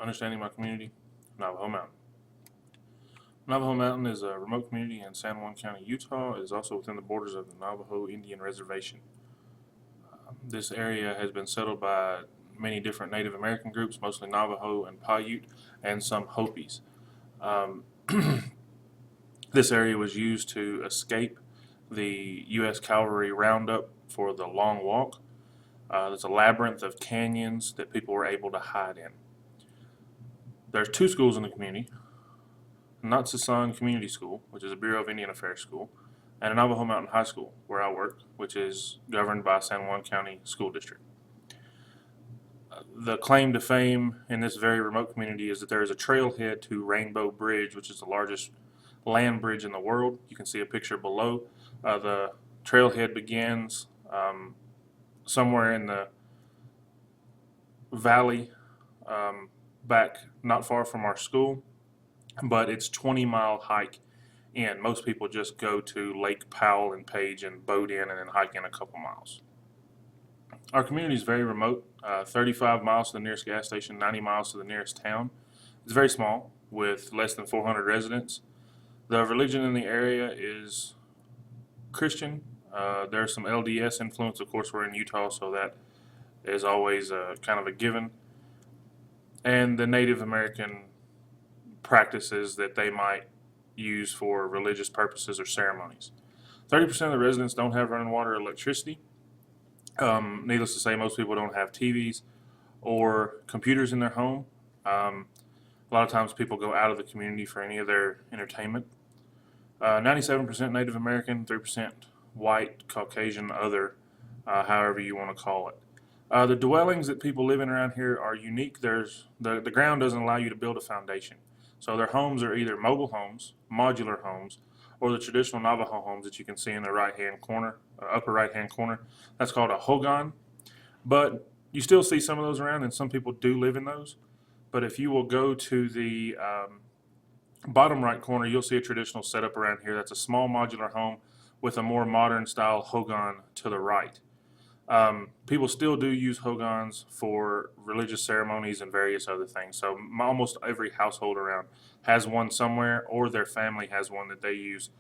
Understanding my community, Navajo Mountain. Navajo Mountain is a remote community in San Juan County, Utah. It is also within the borders of the Navajo Indian Reservation. This area has been settled by many different Native American groups, mostly Navajo and Paiute, and some Hopis. Um, this area was used to escape the U.S. Cavalry roundup for the Long Walk. There's a labyrinth of canyons that people were able to hide in. There's two schools in the community: Natsasan Community School, which is a Bureau of Indian Affairs school, and a Navajo Mountain High School, where I work, which is governed by San Juan County School District. The claim to fame in this very remote community is that there is a trailhead to Rainbow Bridge, which is the largest land bridge in the world. You can see a picture below. The trailhead begins somewhere in the valley back not far from our school, but it's 20-mile hike in. Most people just go to Lake Powell and Page and boat in and then hike in a couple miles. Our community is very remote, 35 miles to the nearest gas station, 90 miles to the nearest town. It's very small with less than 400 residents. The religion in the area is Christian. There's some LDS influence. Of course, we're in Utah, so that is always kind of a given. And the Native American practices that they might use for religious purposes or ceremonies. 30% of the residents don't have running water or electricity. Needless to say, most people don't have TVs or computers in their home. A lot of times people go out of the community for any of their entertainment. 97% Native American, 3% white, Caucasian, other, however you want to call it. The dwellings that people live in around here are unique. The ground doesn't allow you to build a foundation. So their homes are either mobile homes, modular homes, or the traditional Navajo homes that you can see in the right-hand corner, upper right-hand corner. That's called a hogan. But you still see some of those around, and some people do live in those. But if you will go to the bottom right corner, you'll see a traditional setup around here. That's a small modular home with a more modern style hogan to the right. People still do use hogans for religious ceremonies and various other things. So almost every household around has one somewhere, or their family has one that they use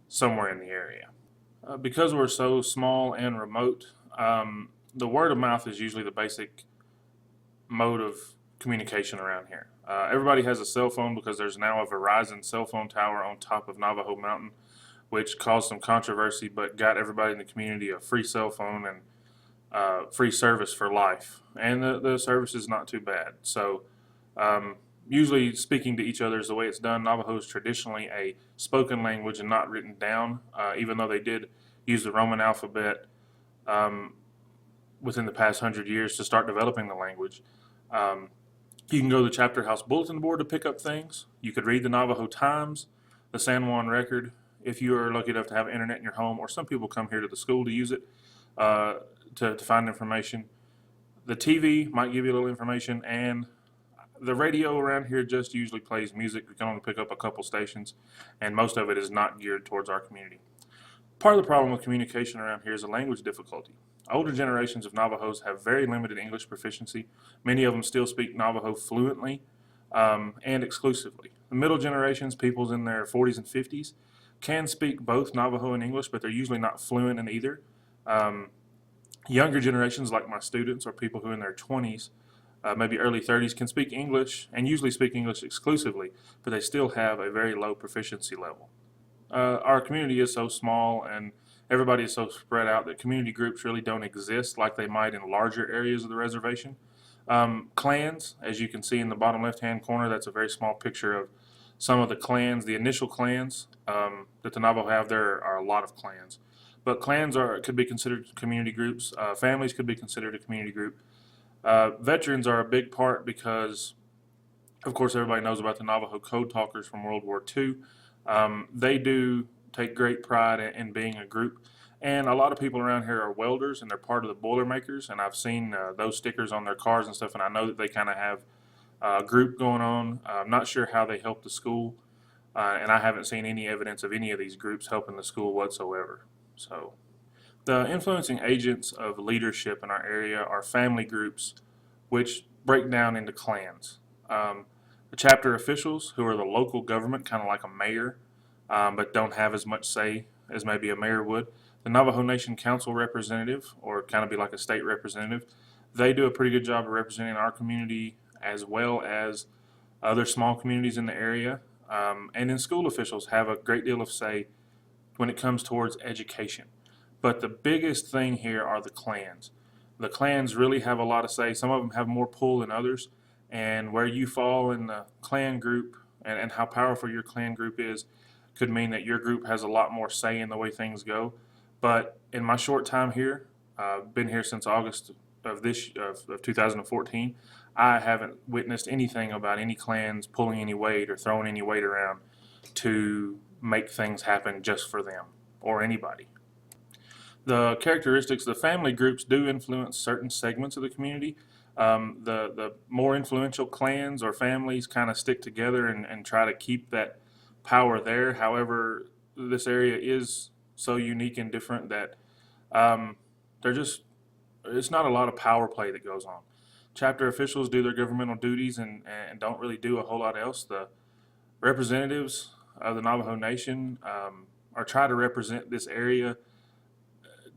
somewhere in the area. Because we're so small and remote, the word of mouth is usually the basic mode of communication around here. Everybody has a cell phone because there's now a Verizon cell phone tower on top of Navajo Mountain, which caused some controversy but got everybody in the community a free cell phone and free service for life, and the service is not too bad. So usually speaking to each other is the way it's done. Navajo is traditionally a spoken language and not written down, even though they did use the Roman alphabet within the past 100 years to start developing the language. You can go to the chapter house bulletin board to pick up things. You could read the Navajo Times, the San Juan Record, if you are lucky enough to have internet in your home, or some people come here to the school to use it. To find information. The TV might give you a little information, and the radio around here just usually plays music. We can only pick up a couple stations, and most of it is not geared towards our community. Part of the problem with communication around here is a language difficulty. Older generations of Navajos have very limited English proficiency. Many of them still speak Navajo fluently and exclusively. The middle generations, people in their 40s and 50s, can speak both Navajo and English, but they're usually not fluent in either. Younger generations, like my students, or people who are in their 20s, maybe early 30s, can speak English and usually speak English exclusively, but they still have a very low proficiency level. Our community is so small and everybody is so spread out that community groups really don't exist like they might in larger areas of the reservation. Clans, as you can see in the bottom left-hand corner, that's a very small picture of some of the clans, the initial clans that the Navajo have. There are a lot of clans. But clans could be considered community groups. Families could be considered a community group. Veterans are a big part because, of course, everybody knows about the Navajo Code Talkers from World War II. They do take great pride in being a group. And a lot of people around here are welders, and they're part of the Boilermakers. And I've seen those stickers on their cars and stuff, and I know that they kind of have a group going on. I'm not sure how they help the school, and I haven't seen any evidence of any of these groups helping the school whatsoever. So the influencing agents of leadership in our area are family groups, which break down into clans. The chapter officials, who are the local government, kind of like a mayor, but don't have as much say as maybe a mayor would. The Navajo Nation Council representative, or kind of be like a state representative, they do a pretty good job of representing our community as well as other small communities in the area. And then school officials have a great deal of say when it comes towards education. But the biggest thing here are the clans. The clans really have a lot of say. Some of them have more pull than others. And where you fall in the clan group and how powerful your clan group is could mean that your group has a lot more say in the way things go. But in my short time here, been here since August of 2014, I haven't witnessed anything about any clans pulling any weight or throwing any weight around to make things happen just for them or anybody. The characteristics, the family groups do influence certain segments of the community. The more influential clans or families kind of stick together and try to keep that power there. However, this area is so unique and different that it's not a lot of power play that goes on. Chapter officials do their governmental duties and don't really do a whole lot else. The representatives of the Navajo Nation are trying to represent this area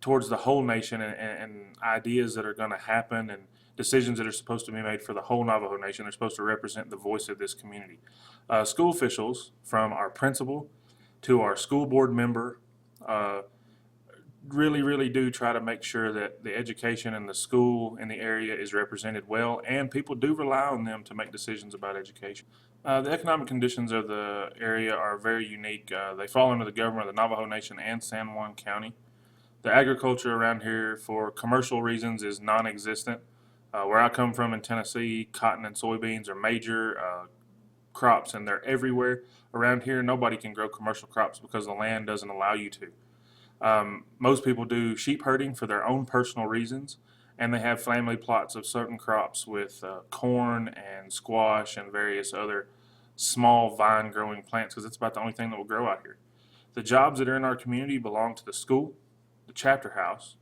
towards the whole nation and ideas that are going to happen and decisions that are supposed to be made for the whole Navajo Nation. They're supposed to represent the voice of this community. School officials, from our principal to our school board member, really do try to make sure that the education in the school in the area is represented well, and people do rely on them to make decisions about education. The economic conditions of the area are very unique. They fall under the government of the Navajo Nation and San Juan County. The agriculture around here for commercial reasons is non-existent. Where I come from in Tennessee, cotton and soybeans are major crops, and they're everywhere. Around here, nobody can grow commercial crops because the land doesn't allow you to. Most people do sheep herding for their own personal reasons, and they have family plots of certain crops with corn and squash and various other small vine growing plants because it's about the only thing that will grow out here. The jobs that are in our community belong to the school, the chapter house,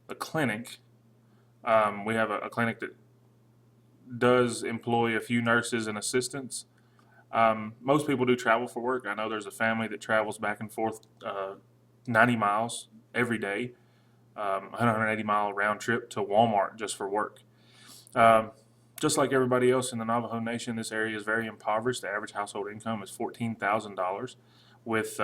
the clinic. We have a clinic that does employ a few nurses and assistants. Most people do travel for work. I know there's a family that travels back and forth 90 miles every day, 180-mile round trip to Walmart just for work. Just like everybody else in the Navajo Nation, this area is very impoverished. The average household income is $14,000, with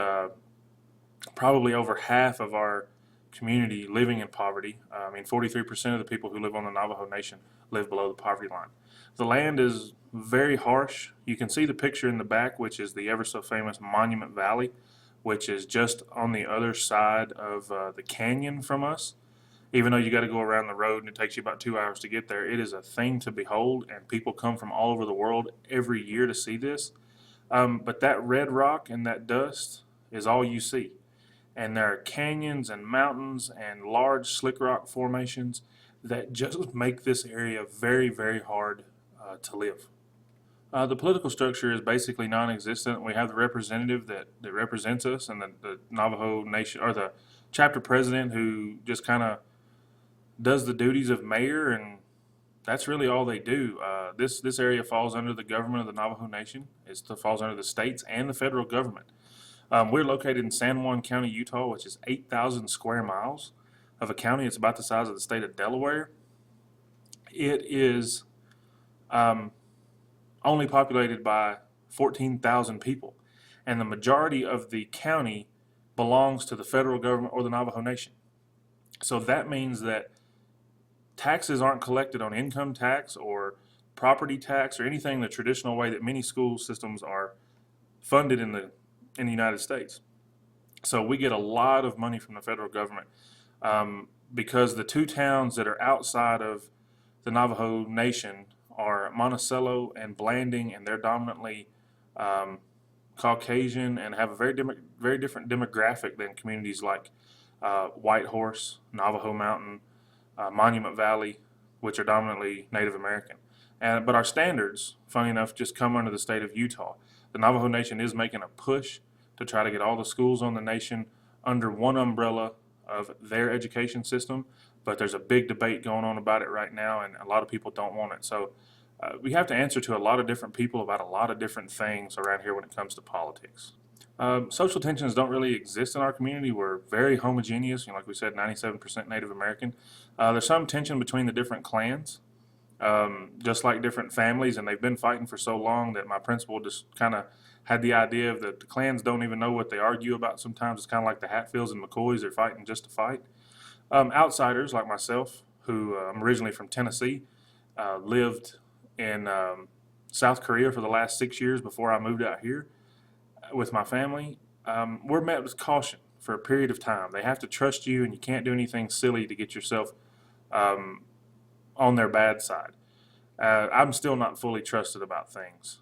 probably over half of our community living in poverty. 43% of the people who live on the Navajo Nation live below the poverty line. The land is very harsh. You can see the picture in the back, which is the ever so famous Monument Valley, which is just on the other side of the canyon from us. Even though you got to go around the road and it takes you about 2 hours to get there, it is a thing to behold, and people come from all over the world every year to see this. But that red rock and that dust is all you see. And there are canyons and mountains and large slick rock formations that just make this area very, very hard to live. The political structure is basically non-existent. We have the representative that represents us, and the Navajo Nation, or the chapter president, who just kind of does the duties of mayor, and that's really all they do. This area falls under the government of the Navajo Nation. It falls under the states and the federal government. We're located in San Juan County, Utah, which is 8,000 square miles of a county. It's about the size of the state of Delaware. It is only populated by 14,000 people, and the majority of the county belongs to the federal government or the Navajo Nation. So that means that taxes aren't collected on income tax or property tax or anything the traditional way that many school systems are funded in the United States. So we get a lot of money from the federal government because the two towns that are outside of the Navajo Nation are Monticello and Blanding, and they're dominantly Caucasian and have a very different demographic than communities like Whitehorse, Navajo Mountain, Monument Valley, which are dominantly Native American. But our standards, funny enough, just come under the state of Utah. The Navajo Nation is making a push to try to get all the schools on the nation under one umbrella of their education system, but there's a big debate going on about it right now, and a lot of people don't want it. So We have to answer to a lot of different people about a lot of different things around here when it comes to politics. Social tensions don't really exist in our community. We're very homogeneous, like we said, 97% Native American. There's some tension between the different clans, just like different families, and they've been fighting for so long that my principal just kind of had the idea of that the clans don't even know what they argue about sometimes. It's kind of like the Hatfields and McCoys, they're fighting just to fight. Outsiders like myself, who I'm originally from Tennessee, lived in South Korea for the last 6 years before I moved out here with my family. We're met with caution for a period of time. They have to trust you, and you can't do anything silly to get yourself on their bad side. I'm still not fully trusted about things.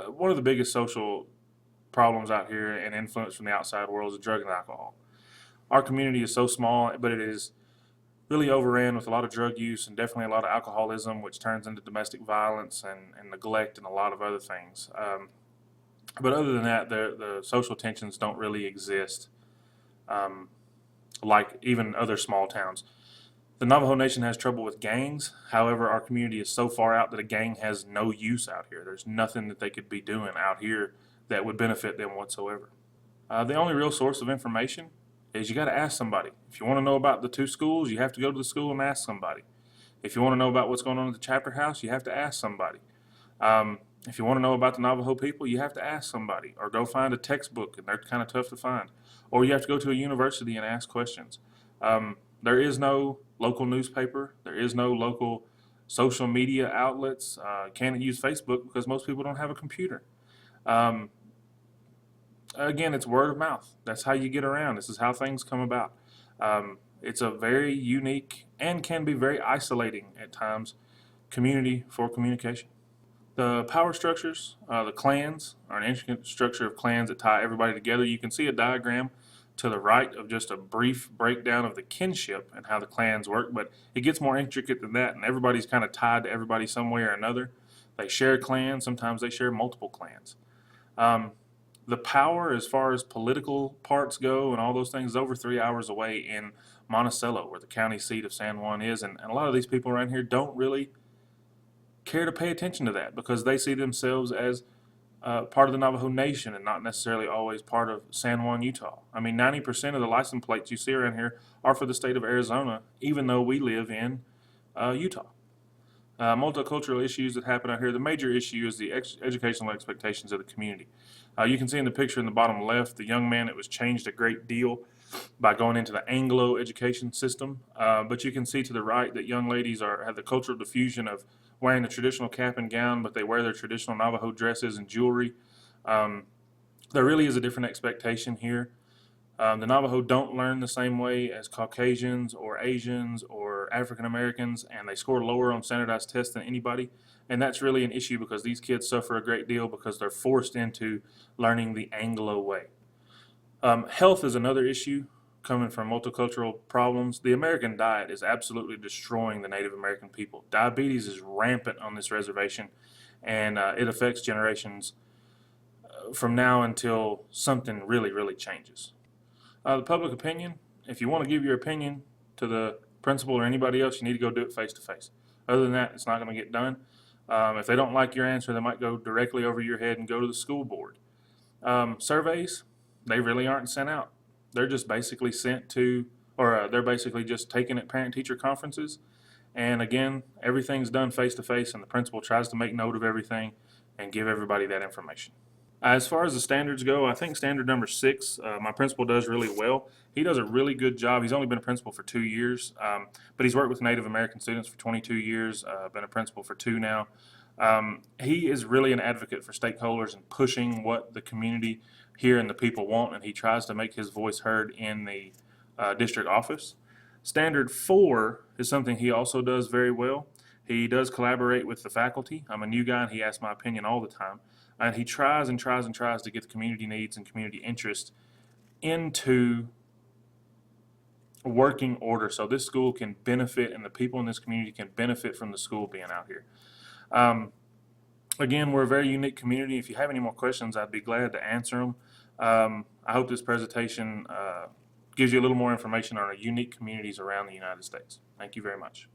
One of the biggest social problems out here and influence from the outside world is drug and alcohol. Our community is so small, but it is really overran with a lot of drug use and definitely a lot of alcoholism, which turns into domestic violence and neglect and a lot of other things. But other than that, the social tensions don't really exist like even other small towns. The Navajo Nation has trouble with gangs. However, our community is so far out that a gang has no use out here. There's nothing that they could be doing out here that would benefit them whatsoever. The only real source of information is you got to ask somebody. If you want to know about the two schools, you have to go to the school and ask somebody. If you want to know about what's going on at the chapter house, you have to ask somebody. If you want to know about the Navajo people, you have to ask somebody, or go find a textbook, and they're kind of tough to find. Or you have to go to a university and ask questions. There is no local newspaper. There is no local social media outlets. Can't use Facebook because most people don't have a computer. Again, it's word of mouth. That's how you get around. This is how things come about. It's a very unique and can be very isolating at times community for communication. The power structures, the clans, are an intricate structure of clans that tie everybody together. You can see a diagram to the right of just a brief breakdown of the kinship and how the clans work, but it gets more intricate than that, and everybody's kind of tied to everybody some way or another. They share clans. Sometimes they share multiple clans. The power, as far as political parts go and all those things, is over 3 hours away in Monticello, where the county seat of San Juan is, and a lot of these people around here don't really care to pay attention to that because they see themselves as part of the Navajo Nation and not necessarily always part of San Juan, Utah. I mean, 90% of the license plates you see around here are for the state of Arizona, even though we live in Utah. Multicultural issues that happen out here. The major issue is the educational expectations of the community. You can see in the picture in the bottom left, the young man that was changed a great deal by going into the Anglo education system. But you can see to the right that young ladies have the cultural diffusion of wearing the traditional cap and gown, but they wear their traditional Navajo dresses and jewelry. There really is a different expectation here. The Navajo don't learn the same way as Caucasians or Asians or African Americans, and they score lower on standardized tests than anybody. And that's really an issue because these kids suffer a great deal because they're forced into learning the Anglo way. Health is another issue coming from multicultural problems. The American diet is absolutely destroying the Native American people. Diabetes is rampant on this reservation, and it affects generations from now until something really, really changes. The public opinion, if you want to give your opinion to the principal or anybody else, you need to go do it face to face. Other than that, it's not going to get done. If they don't like your answer, they might go directly over your head and go to the school board. Surveys, they really aren't sent out. They're just basically sent to, or they're basically just taken at parent-teacher conferences. And again, everything's done face to face, and the principal tries to make note of everything and give everybody that information. As far as the standards go, I think standard number 6, my principal does really well. He does a really good job. He's only been a principal for 2 years, but he's worked with Native American students for 22 years, been a principal for 2 now. He is really an advocate for stakeholders and pushing what the community here and the people want, and he tries to make his voice heard in the district office. Standard 4 is something he also does very well. He does collaborate with the faculty. I'm a new guy, and he asks my opinion all the time. And he tries and tries and tries to get the community needs and community interest into working order so this school can benefit and the people in this community can benefit from the school being out here. Again, we're a very unique community. If you have any more questions, I'd be glad to answer them. I hope this presentation gives you a little more information on our unique communities around the United States. Thank you very much.